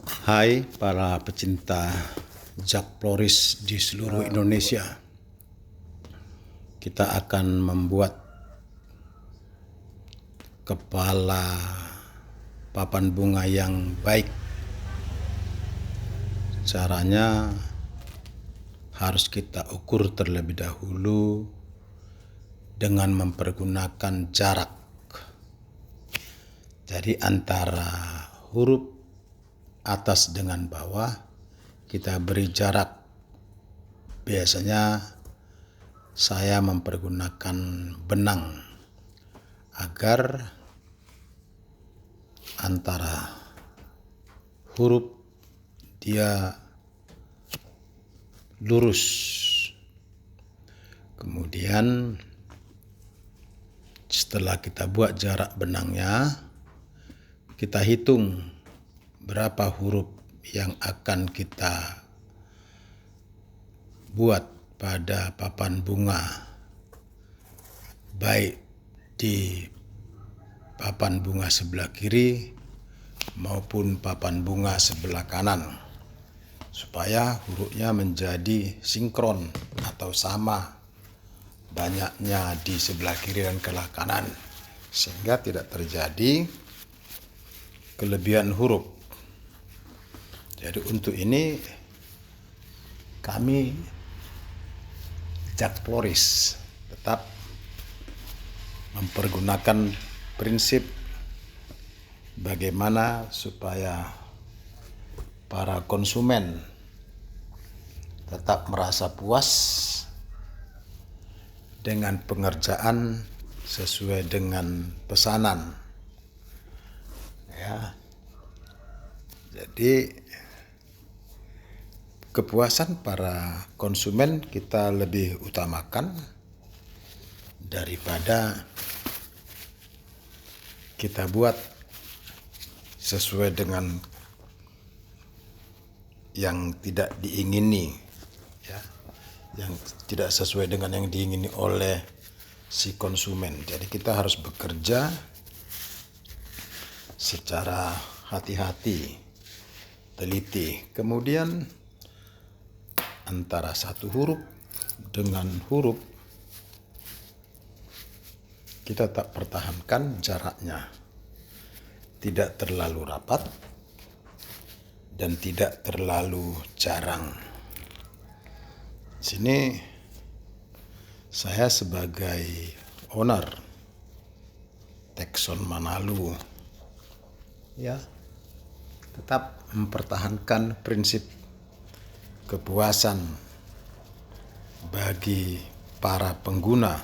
Hai para pecinta Jakploris di seluruh Indonesia. Kita akan membuat kepala papan bunga yang baik. Caranya harus kita ukur terlebih dahulu dengan mempergunakan jarak. Jadi antara huruf atas dengan bawah kita beri jarak. Biasanya saya mempergunakan benang agar antara huruf dia lurus. Kemudian setelah kita buat jarak benangnya, kita hitung berapa huruf yang akan kita buat pada papan bunga, baik di papan bunga sebelah kiri maupun papan bunga sebelah kanan, supaya hurufnya menjadi sinkron atau sama banyaknya di sebelah kiri dan sebelah kanan, sehingga tidak terjadi kelebihan huruf. Jadi untuk ini kami Jakploris tetap mempergunakan prinsip bagaimana supaya para konsumen tetap merasa puas dengan pengerjaan sesuai dengan pesanan. Ya. Jadi kepuasan para konsumen kita lebih utamakan daripada kita buat sesuai dengan yang tidak diingini, ya, yang tidak sesuai dengan yang diingini oleh si konsumen. Jadi kita harus bekerja secara hati-hati, teliti. Kemudian antara satu huruf dengan huruf kita tak pertahankan jaraknya, tidak terlalu rapat dan tidak terlalu jarang. Sini saya sebagai owner Tekson Manalu, ya, tetap mempertahankan prinsip kepuasan bagi para pengguna.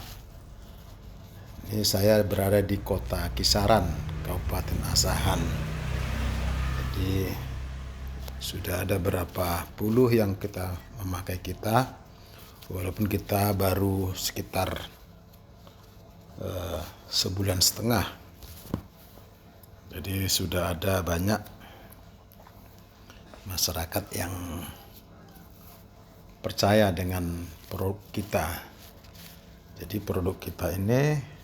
Ini saya berada di kota Kisaran, Kabupaten Asahan. Jadi sudah ada berapa puluh yang kita memakai kita, walaupun kita baru sekitar sebulan setengah. Jadi sudah ada banyak masyarakat yang percaya dengan produk kita. Jadi produk kita ini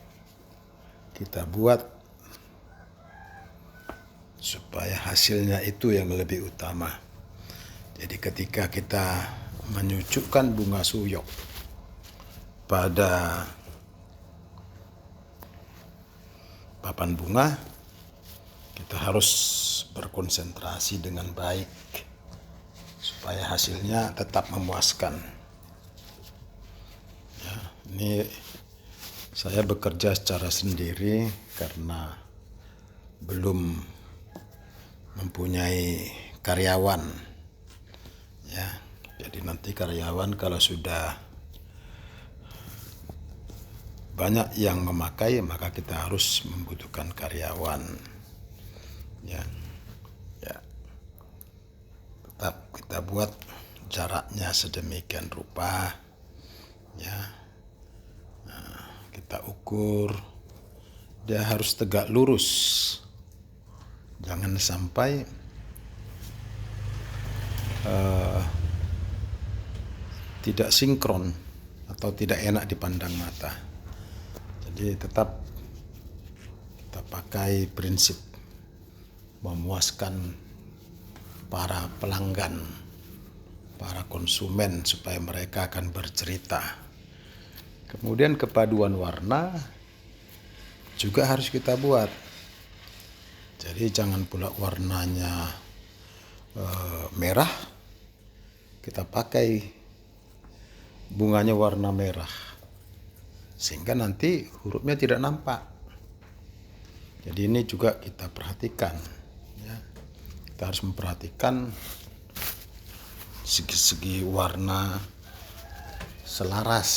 kita buat supaya hasilnya itu yang lebih utama. Jadi ketika kita menyucukkan bunga suyok pada papan bunga, kita harus berkonsentrasi dengan baik supaya hasilnya tetap memuaskan. Ya, ini saya bekerja secara sendiri karena belum mempunyai karyawan. Ya, jadi nanti karyawan kalau sudah banyak yang memakai, maka kita harus membutuhkan karyawan. Ya, tetap kita buat jaraknya sedemikian rupa, ya. Nah, kita ukur, dia harus tegak lurus, jangan sampai tidak sinkron atau tidak enak dipandang mata. Jadi tetap kita pakai prinsip memuaskan para pelanggan, para konsumen, supaya mereka akan bercerita. Kemudian kepaduan warna juga harus kita buat. Jadi jangan pula warnanya merah, kita pakai bunganya warna merah, sehingga nanti hurufnya tidak nampak. Jadi ini juga kita perhatikan, ya. Kita harus memperhatikan segi-segi warna selaras,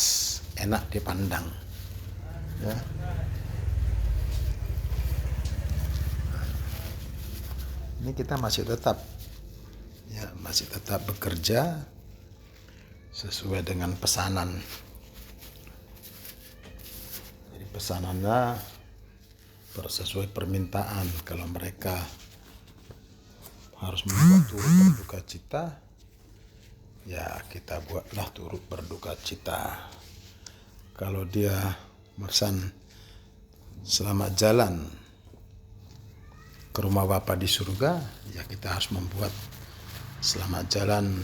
enak dipandang, ya. Ini kita masih tetap bekerja sesuai dengan pesanan. Jadi pesanannya sesuai permintaan. Kalau mereka harus membuat turut berduka cita, ya kita buatlah turut berduka cita. Kalau dia pesan selamat jalan ke rumah Bapa di surga, ya kita harus membuat selamat jalan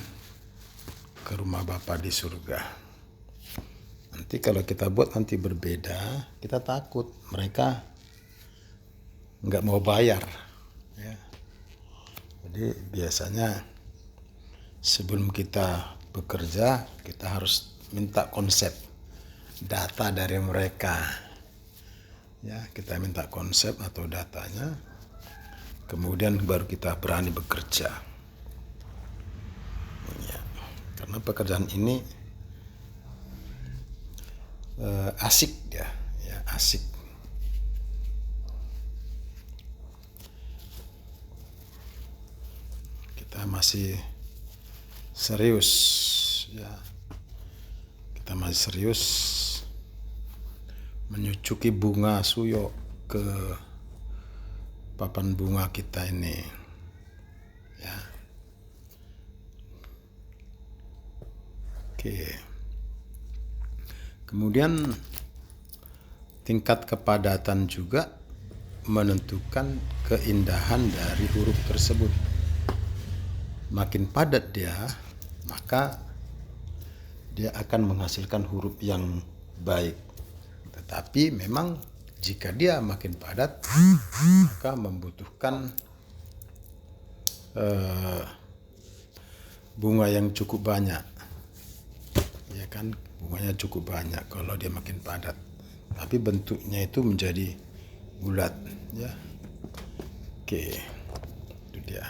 ke rumah Bapa di surga. Nanti kalau kita buat nanti berbeda, kita takut mereka nggak mau bayar, ya. Jadi biasanya sebelum kita bekerja, kita harus minta konsep data dari mereka, ya. Kita minta konsep atau datanya, kemudian baru kita berani bekerja, ya. Karena pekerjaan ini asik, ya asik. Kita masih serius, ya. Kita masih serius menyucuki bunga suyo ke papan bunga kita ini, ya. Oke. Kemudian tingkat kepadatan juga menentukan keindahan dari huruf tersebut. Makin padat dia, maka dia akan menghasilkan huruf yang baik. Tetapi memang jika dia makin padat, maka membutuhkan bunga yang cukup banyak, ya kan? Bunganya cukup banyak kalau dia makin padat, tapi bentuknya itu menjadi bulat, ya. Oke, itu dia.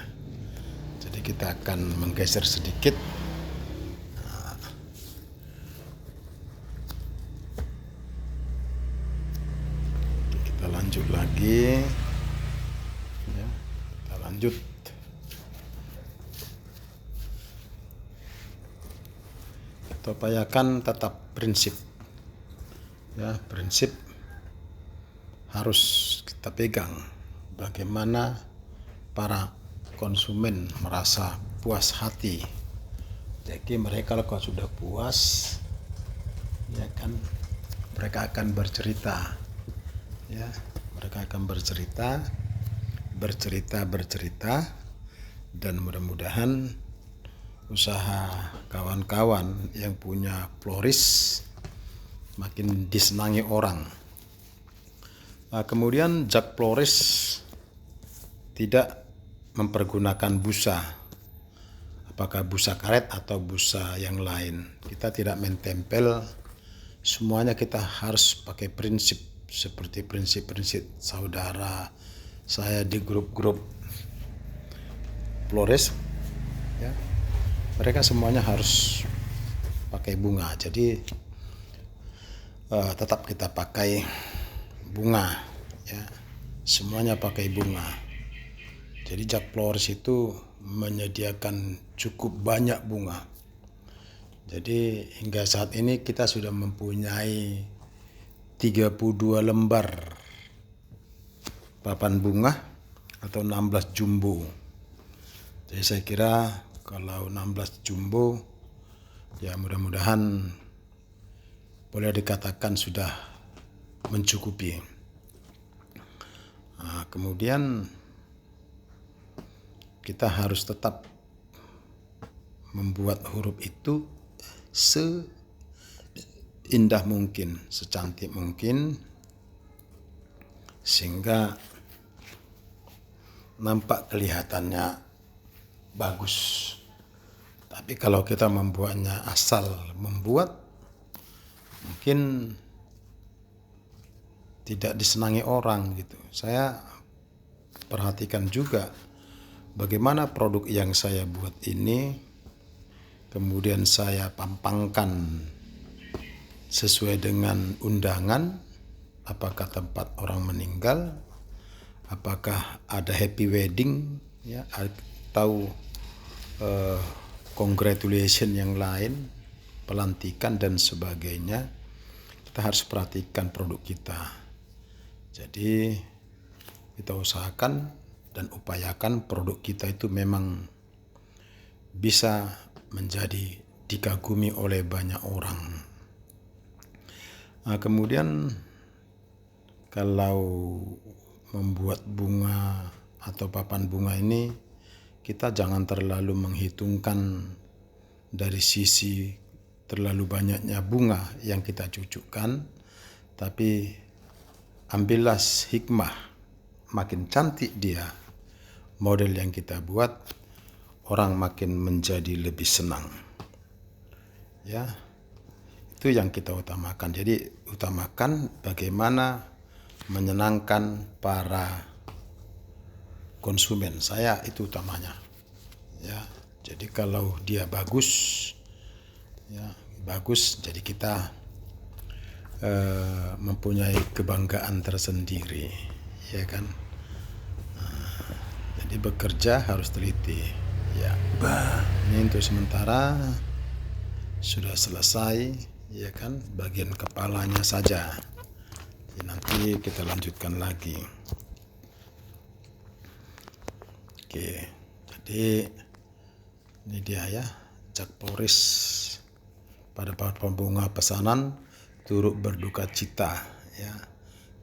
Jadi kita akan menggeser sedikit. Kita lanjut lagi, ya. Kita lanjut. Kita upayakan tetap prinsip, ya. Prinsip harus kita pegang. Bagaimana para konsumen merasa puas hati. Jadi mereka kalau sudah puas, ya kan, mereka akan bercerita, ya. Mereka akan bercerita, dan mudah-mudahan usaha kawan-kawan yang punya floris makin disenangi orang. Nah, kemudian jak floris tidak mempergunakan busa, apakah busa karet atau busa yang lain. Kita tidak mentempel, semuanya kita harus pakai prinsip seperti prinsip-prinsip saudara saya di grup-grup flores, ya. Mereka semuanya harus pakai bunga. Jadi tetap kita pakai bunga, ya. Semuanya pakai bunga. Jadi jak flores itu menyediakan cukup banyak bunga. Jadi hingga saat ini kita sudah mempunyai 32 lembar papan bunga atau 16 jumbo. Jadi saya kira kalau 16 jumbo, ya mudah-mudahan boleh dikatakan sudah mencukupi. Nah, kemudian kita harus tetap membuat huruf itu seindah mungkin, secantik mungkin, sehingga nampak kelihatannya bagus. Tapi kalau kita membuatnya asal membuat, mungkin tidak disenangi orang gitu. Saya perhatikan juga bagaimana produk yang saya buat ini kemudian saya pampangkan sesuai dengan undangan, apakah tempat orang meninggal, apakah ada happy wedding, ya, atau congratulation yang lain, pelantikan dan sebagainya. Kita harus perhatikan produk kita. Jadi kita usahakan dan upayakan produk kita itu memang bisa menjadi dikagumi oleh banyak orang. Nah, kemudian kalau membuat bunga atau papan bunga ini, kita jangan terlalu menghitungkan dari sisi terlalu banyaknya bunga yang kita cucukkan, tapi ambillah hikmah, makin cantik dia model yang kita buat, orang makin menjadi lebih senang. Ya, itu yang kita utamakan. Jadi utamakan bagaimana menyenangkan para konsumen. Saya itu utamanya. Ya, jadi kalau dia bagus, ya bagus. Jadi kita mempunyai kebanggaan tersendiri, ya kan. Jadi bekerja harus teliti. Ya, ini untuk sementara sudah selesai, ya kan, bagian kepalanya saja. Jadi nanti kita lanjutkan lagi. Oke, jadi ini dia ya, Jak Floris pada pembunga pesanan turut berduka cita, ya,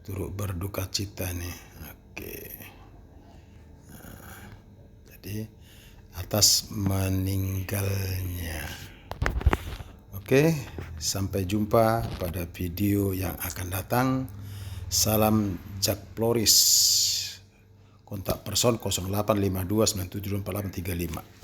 turut berduka cita nih. Oke, nah, jadi atas meninggalnya. Oke, sampai jumpa pada video yang akan datang. Salam Jak Floris. Kontak person 0852974835.